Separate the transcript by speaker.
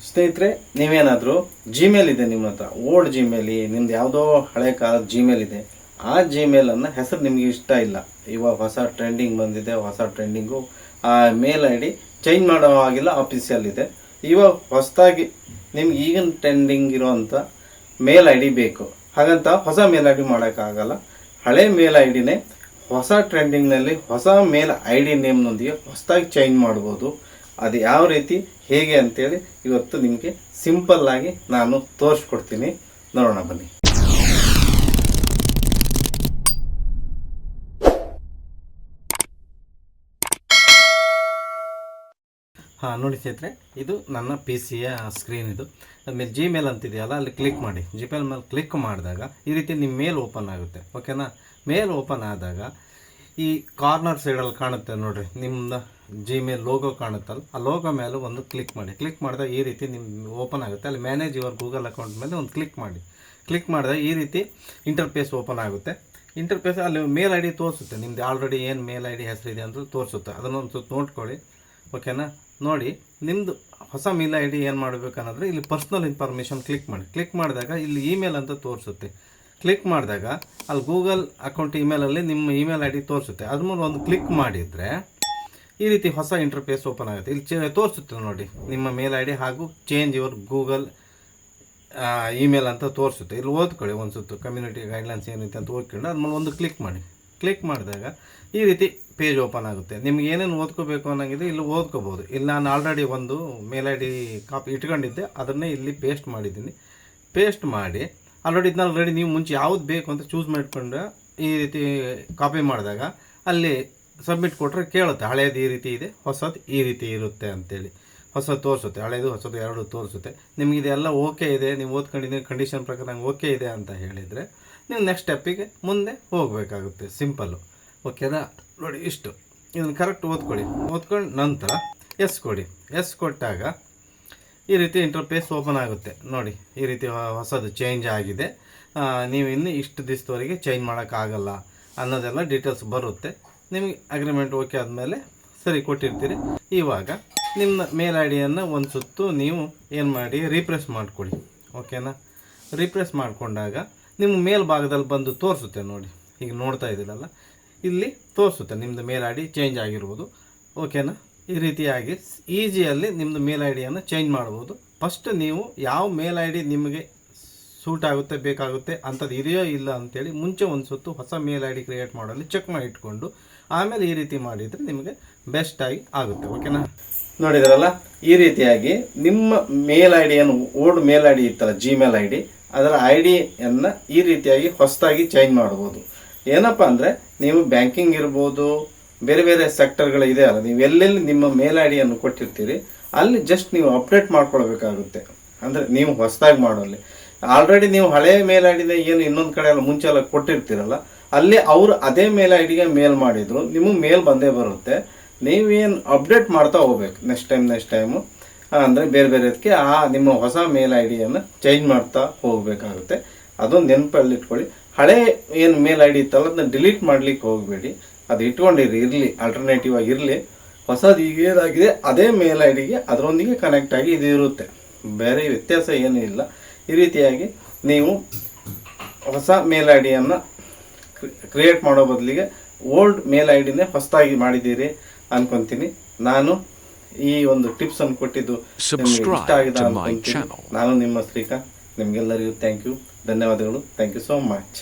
Speaker 1: ಸ್ನೇಹಿತರೆ, ನೀವೇನಾದರೂ ಜಿಮೇಲ್ ಇದೆ ನಿಮ್ಮ ಹತ್ರ, ಓಲ್ಡ್ ಜಿಮೇಲ್, ನಿಮ್ದು ಯಾವುದೋ ಹಳೆ ಕಾಲದ ಜಿಮೇಲ್ ಇದೆ. ಆ ಜಿಮೇಲನ್ನು ಹೆಸರು ನಿಮಗೆ ಇಷ್ಟ ಇಲ್ಲ, ಇವಾಗ ಹೊಸ ಟ್ರೆಂಡಿಂಗ್ ಬಂದಿದೆ, ಹೊಸ ಟ್ರೆಂಡಿಂಗು ಆ ಮೇಲ್ ಐ ಡಿ ಚೇಂಜ್ ಮಾಡೋ ಆಗಿಲ್ಲ, ಆಫೀಸಿಯಲ್ ಇದೆ. ಇವಾಗ ಹೊಸದಾಗಿ ನಿಮ್ಗೆ ಈಗಿನ ಟ್ರೆಂಡಿಂಗ್ ಇರೋವಂಥ ಮೇಲ್ ಐ ಡಿ ಬೇಕು. ಹಾಗಂತ ಹೊಸ ಮೇಲ್ ಐ ಡಿ ಮಾಡೋಕ್ಕಾಗಲ್ಲ. ಹಳೆ ಮೇಲ್ ಐ ಡಿನೇ ಹೊಸ ಟ್ರೆಂಡಿಂಗ್ನಲ್ಲಿ ಹೊಸ ಮೇಲ್ ಐ ಡಿ ನೇಮ್ನೊಂದಿಗೆ ಹೊಸದಾಗಿ ಚೇಂಜ್ ಮಾಡ್ಬೋದು. ಅದು ಯಾವ ರೀತಿ ಹೇಗೆ ಅಂತೇಳಿ ಇವತ್ತು ನಿಮಗೆ ಸಿಂಪಲ್ ಆಗಿ ನಾನು ತೋರಿಸ್ಕೊಡ್ತೀನಿ. ನೋಡೋಣ ಬನ್ನಿ. ನೋಡಿ ಸ್ನೇಹಿತರೆ, ಇದು ನನ್ನ ಪಿ ಸಿಯ ಸ್ಕ್ರೀನ್. ಇದು ಆಮೇಲೆ ಜಿಮೇಲ್ ಅಂತಿದೆಯಲ್ಲ, ಅಲ್ಲಿ ಕ್ಲಿಕ್ ಮಾಡಿ. ಜಿಮೇಲ್ ಮೇಲೆ ಕ್ಲಿಕ್ ಮಾಡಿದಾಗ ಈ ರೀತಿ ನಿಮ್ಮ ಮೇಲ್ ಓಪನ್ ಆಗುತ್ತೆ. ಓಕೆನಾ? ಮೇಲ್ ಓಪನ್ ಆದಾಗ ಈ ಕಾರ್ನರ್ ಸೈಡಲ್ಲಿ ಕಾಣುತ್ತೆ ನೋಡಿರಿ, ನಿಮ್ಮದು ಜಿಮೇಲ್ ಲೋಗೋ ಕಾಣುತ್ತಲ್ಲ, ಆ ಲೋಗೋ ಮೇಲೆ ಒಂದು ಕ್ಲಿಕ್ ಮಾಡಿ. ಕ್ಲಿಕ್ ಮಾಡಿದಾಗ ಈ ರೀತಿ ನಿಮ್ಮ ಓಪನ್ ಆಗುತ್ತೆ. ಅಲ್ಲಿ ಮ್ಯಾನೇಜ್ ಯುವರ್ ಗೂಗಲ್ ಅಕೌಂಟ್ ಮೇಲೆ ಒಂದು ಕ್ಲಿಕ್ ಮಾಡಿ. ಕ್ಲಿಕ್ ಮಾಡಿದಾಗ ಈ ರೀತಿ ಇಂಟರ್ಫೇಸ್ ಓಪನ್ ಆಗುತ್ತೆ. ಇಂಟರ್ಫೇಸ್ ಅಲ್ಲಿ ಮೇಲ್ ಐ ಡಿ ತೋರಿಸುತ್ತೆ, ನಿಮ್ದು ಆಲ್ರೆಡಿ ಏನು ಮೇಲ್ ಐ ಡಿ ಹೆಸರಿದೆ ಅಂತ ತೋರಿಸುತ್ತೆ. ಅದನ್ನೊಂದು ಸುತ್ತ ನೋಡ್ಕೊಳ್ಳಿ. ಓಕೆನಾ? ನೋಡಿ, ನಿಮ್ಮದು ಹೊಸ ಮೇಲ್ ಐ ಡಿ ಏನು ಮಾಡಬೇಕನ್ನೋದ್ರೆ ಇಲ್ಲಿ ಪರ್ಸ್ನಲ್ ಇನ್ಫಾರ್ಮೇಷನ್ ಕ್ಲಿಕ್ ಮಾಡಿ. ಕ್ಲಿಕ್ ಮಾಡಿದಾಗ ಇಲ್ಲಿ ಇಮೇಲ್ ಅಂತ ತೋರಿಸುತ್ತೆ. ಕ್ಲಿಕ್ ಮಾಡಿದಾಗ ಅಲ್ಲಿ ಗೂಗಲ್ ಅಕೌಂಟ್ ಇಮೇಲಲ್ಲಿ ನಿಮ್ಮ ಇಮೇಲ್ ಐ ಡಿ ತೋರಿಸುತ್ತೆ. ಅದ್ರ ಮೇಲೆ ಒಂದು ಕ್ಲಿಕ್ ಮಾಡಿದರೆ ಈ ರೀತಿ ಹೊಸ ಇಂಟರ್ಫೇಸ್ ಓಪನ್ ಆಗುತ್ತೆ. ಇಲ್ಲಿ ತೋರಿಸುತ್ತೆ ನೋಡಿ, ನಿಮ್ಮ ಮೇಲ್ ಐ ಡಿ ಹಾಗೂ ಚೇಂಜ್ ಯುವರ್ ಗೂಗಲ್ ಇಮೇಲ್ ಅಂತ ತೋರಿಸುತ್ತೆ. ಇಲ್ಲಿ ಓದ್ಕೊಳ್ಳಿ ಒಂದು ಸುತ್ತು, ಕಮ್ಯುನಿಟಿ ಗೈಡ್ಲೈನ್ಸ್ ಏನಿದೆ ಅಂತ ಓದ್ಕೊಂಡು ಅದ್ಮೇಲೆ ಒಂದು ಕ್ಲಿಕ್ ಮಾಡಿ. ಕ್ಲಿಕ್ ಮಾಡಿದಾಗ ಈ ರೀತಿ ಪೇಜ್ ಓಪನ್ ಆಗುತ್ತೆ. ನಿಮ್ಗೆ ಏನೇನು ಓದ್ಕೋಬೇಕು ಅನ್ನೋಂಗಿದೆ ಇಲ್ಲಿ ಓದ್ಕೋಬೋದು. ಇಲ್ಲಿ ನಾನು ಆಲ್ರೆಡಿ ಒಂದು ಮೇಲ್ ಐ ಡಿ ಕಾಪಿ ಇಟ್ಕೊಂಡಿದ್ದೆ, ಅದನ್ನೇ ಇಲ್ಲಿ ಪೇಸ್ಟ್ ಮಾಡಿದ್ದೀನಿ. ಪೇಸ್ಟ್ ಮಾಡಿ ಆಲ್ರೆಡಿ ನೀವು ಮುಂಚೆ ಯಾವ್ದು ಬೇಕು ಅಂತ ಚೂಸ್ ಮಾಡಿಕೊಂಡು ಈ ರೀತಿ ಕಾಪಿ ಮಾಡಿದಾಗ ಅಲ್ಲಿ ಸಬ್ಮಿಟ್ ಕೊಟ್ಟರೆ ಕೇಳುತ್ತೆ, ಹಳೇದು ಈ ರೀತಿ ಇದೆ, ಹೊಸದು ಈ ರೀತಿ ಇರುತ್ತೆ ಅಂತೇಳಿ. ಹೊಸದು ತೋರಿಸುತ್ತೆ, ಹಳೇದು ಹೊಸದು ಎರಡು ತೋರಿಸುತ್ತೆ. ನಿಮ್ಗೆ ಇದೆಲ್ಲ ಓಕೆ ಇದೆ, ನೀವು ಓದ್ಕೊಂಡಿದ್ದೀನಿ ಕಂಡೀಷನ್ ಪ್ರಕಾರ ನಂಗೆ ಓಕೆ ಇದೆ ಅಂತ ಹೇಳಿದರೆ ನೀವು ನೆಕ್ಸ್ಟ್ ಸ್ಟೆಪ್ಪಿಗೆ ಮುಂದೆ ಹೋಗಬೇಕಾಗುತ್ತೆ. ಸಿಂಪಲ್ಲು. ಓಕೆನಾ? ನೋಡಿ, ಇಷ್ಟು ಇದನ್ನು ಕರೆಕ್ಟ್ ಓದ್ಕೊಳ್ಳಿ. ಓದ್ಕೊಂಡು ನಂತರ ಎಸ್ ಕೊಡಿ. ಎಸ್ ಕೊಟ್ಟಾಗ ಈ ರೀತಿ ಇಂಟರ್ಫೇಸ್ ಓಪನ್ ಆಗುತ್ತೆ. ನೋಡಿ, ಈ ರೀತಿ ಹೊಸದು ಚೇಂಜ್ ಆಗಿದೆ, ನೀವು ಇನ್ನು ಇಷ್ಟು ದಿವಸದವರೆಗೆ ಚೇಂಜ್ ಮಾಡೋಕ್ಕಾಗಲ್ಲ ಅನ್ನೋದೆಲ್ಲ ಡೀಟೇಲ್ಸ್ ಬರುತ್ತೆ. ನಿಮಗೆ ಅಗ್ರಿಮೆಂಟ್ ಓಕೆ ಆದಮೇಲೆ ಸರಿ ಕೊಟ್ಟಿರ್ತೀರಿ. ಇವಾಗ ನಿಮ್ಮ ಮೇಲ್ ಐ ಡಿಯನ್ನು ಒಂದು ಸುತ್ತು ನೀವು ಏನು ಮಾಡಿ ರೀಪ್ರೆಸ್ ಮಾಡಿಕೊಡಿ. ಓಕೆನಾ? ರೀಪ್ರೆಸ್ ಮಾಡಿಕೊಂಡಾಗ ನಿಮ್ಮ ಮೇಲ್ ಭಾಗದಲ್ಲಿ ಬಂದು ತೋರಿಸುತ್ತೆ ನೋಡಿ. ಈಗ ನೋಡ್ತಾ ಇದ್ದೀರಲ್ಲ, ಇಲ್ಲಿ ತೋರಿಸುತ್ತೆ ನಿಮ್ಮದು ಮೇಲ್ ಐ ಡಿ ಚೇಂಜ್ ಆಗಿರ್ಬೋದು. ಓಕೆನಾ? ಈ ರೀತಿಯಾಗಿ ಈಸಿಯಲ್ಲಿ ನಿಮ್ಮದು ಮೇಲ್ ಐ ಡಿಯನ್ನು ಚೇಂಜ್ ಮಾಡ್ಬೋದು. ಫಸ್ಟ್ ನೀವು ಯಾವ ಮೇಲ್ ಐ ಡಿ ನಿಮಗೆ ಸೂಟ್ ಆಗುತ್ತೆ, ಬೇಕಾಗುತ್ತೆ ಅಂಥದ್ದು ಇದೆಯೋ ಇಲ್ಲ ಅಂತೇಳಿ ಮುಂಚೆ ಒಂದು ಸುತ್ತು ಹೊಸ ಮೇಲ್ ಐ ಡಿ ಕ್ರಿಯೇಟ್ ಮಾಡೋಲ್ಲಿ ಚೆಕ್ ಮಾಡಿ ಇಟ್ಕೊಂಡು ಆಮೇಲೆ ಈ ರೀತಿ ಮಾಡಿದರೆ ನಿಮಗೆ ಬೆಸ್ಟಾಗಿ ಆಗುತ್ತೆ. ಓಕೆನಾ? ನೋಡಿದ್ರಲ್ಲ, ಈ ರೀತಿಯಾಗಿ ನಿಮ್ಮ ಮೇಲ್ ಐ ಡಿಯನ್ನು, ಓಲ್ಡ್ ಮೇಲ್ ಐ ಡಿ ಇತ್ತಲ್ಲ ಜಿಮೇಲ್ ಐ ಡಿ, ಅದರ ಐ ಡಿಯನ್ನು ಈ ರೀತಿಯಾಗಿ ಹೊಸದಾಗಿ ಚೇಂಜ್ ಮಾಡ್ಬೋದು. ಏನಪ್ಪ ಅಂದರೆ, ನೀವು ಬ್ಯಾಂಕಿಂಗ್ ಇರ್ಬೋದು, ಬೇರೆ ಬೇರೆ ಸೆಕ್ಟರ್ಗಳು ಇದೆ ಅಲ್ಲ, ನೀವು ಎಲ್ಲೆಲ್ಲಿ ನಿಮ್ಮ ಮೇಲ್ ಐ ಡಿಯನ್ನು ಕೊಟ್ಟಿರ್ತೀರಿ ಅಲ್ಲಿ ಜಸ್ಟ್ ನೀವು ಅಪ್ಡೇಟ್ ಮಾಡ್ಕೊಳ್ಬೇಕಾಗುತ್ತೆ. ಅಂದರೆ ನೀವು ಹೊಸದಾಗಿ ಮಾಡೋಲ್ಲಿ ಆಲ್ರೆಡಿ ನೀವು ಹಳೆ ಮೇಲ್ ಐ ಡಿನ ಏನು ಇನ್ನೊಂದು ಕಡೆ ಎಲ್ಲ ಮುಂಚೆ ಎಲ್ಲ ಕೊಟ್ಟಿರ್ತೀರಲ್ಲ, ಅಲ್ಲಿ ಅವರು ಅದೇ ಮೇಲ್ ಐ ಡಿಗೆ ಮೇಲ್ ಮಾಡಿದ್ರು, ನಿಮಗೆ ಮೇಲ್ ಬಂದೇ ಬರುತ್ತೆ. ನೀವೇನು ಅಪ್ಡೇಟ್ ಮಾಡ್ತಾ ಹೋಗ್ಬೇಕು ನೆಕ್ಸ್ಟ್ ಟೈಮು. ಅಂದರೆ ಬೇರೆ ಬೇರೆದಕ್ಕೆ ನಿಮ್ಮ ಹೊಸ ಮೇಲ್ ಐ ಡಿಯನ್ನು ಚೇಂಜ್ ಮಾಡ್ತಾ ಹೋಗಬೇಕಾಗುತ್ತೆ. ಅದೊಂದು ನೆನಪಲ್ಲಿಟ್ಕೊಳ್ಳಿ. ಹಳೆ ಏನು ಮೇಲ್ ಐ ಡಿ ಇತ್ತಲ್ಲ ಅದನ್ನ ಡಿಲೀಟ್ ಮಾಡ್ಲಿಕ್ಕೆ ಹೋಗಬೇಡಿ, ಅದು ಇಟ್ಕೊಂಡಿರಿ, ಇರಲಿ, ಆಲ್ಟರ್ನೇಟಿವ್ ಆಗಿ ಇರಲಿ. ಹೊಸದು ಈಗ ಏನಾಗಿದೆ ಅದೇ ಮೇಲ್ ಐ ಡಿಗೆ ಅದರೊಂದಿಗೆ ಕನೆಕ್ಟ್ ಆಗಿ ಇದು ಇರುತ್ತೆ, ಬೇರೆ ವ್ಯತ್ಯಾಸ ಏನೂ ಇಲ್ಲ. ಈ ರೀತಿಯಾಗಿ ನೀವು ಹೊಸ ಮೇಲ್ ಐ ಡಿಯನ್ನು ಕ್ರಿಯೇಟ್ ಮಾಡೋ ಬದಲಿಗೆ ಓಲ್ಡ್ ಮೇಲ್ ಐ ಡಿನೇ ಹೊಸದಾಗಿ ಮಾಡಿದ್ದೀರಿ ಅನ್ಕೊತೀನಿ. ನಾನು ಈ ಒಂದು ಟಿಪ್ಸನ್ನು ಕೊಟ್ಟಿದ್ದು ನಿಮಗೆ ಇಷ್ಟ ಆಗಿದೆ ಅನ್ಕೊಂತೀನಿ. ನಾನು ನಿಮ್ಮ ಶ್ರೀಕಾಂತ್. ನಿಮಗೆಲ್ಲರಿಗೂ ಥ್ಯಾಂಕ್ ಯು, ಧನ್ಯವಾದಗಳು. Thank you so much.